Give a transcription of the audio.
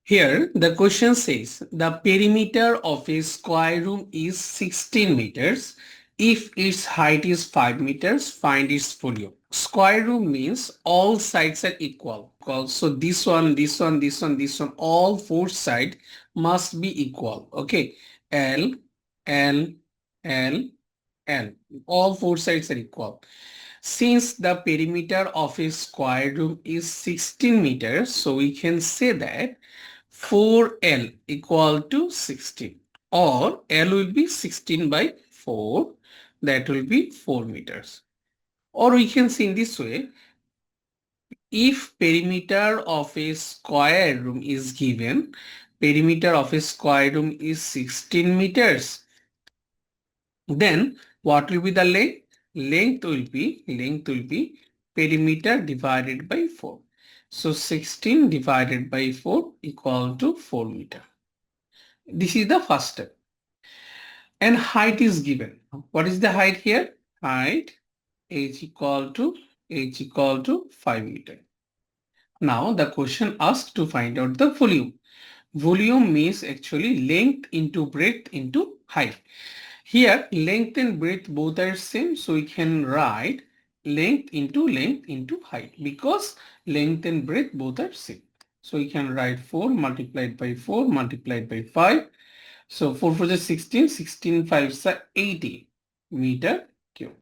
Here, the question says the perimeter of a square room is 16 meters. If its height is 5 meters, find its volume. Square room means all sides are equal. So this one, this one, this one, this one, all four sides must be equal. Okay. L, L, L, L. All four sides are equal. Since the perimeter of a square room is 16 meters, so we can say that 4L equal to 16, or L will be 16 by 4, that will be 4 meters. Or we can see in this way, if perimeter of a square room is given, perimeter of a square room is 16 meters, then what will be the length? Length will be perimeter divided by 4. So 16 divided by 4 equal to 4 meter. This is the first step. And height is given. What is the height here? Height h equal to 5 meter. Now the question asks to find out the volume. Volume means actually length into breadth into height. Here length and breadth both are same, so we can write length into height because length and breadth both are same. So we can write 4 multiplied by 4 multiplied by 5. So 4 4 is 16, 16 5 is 80 meter.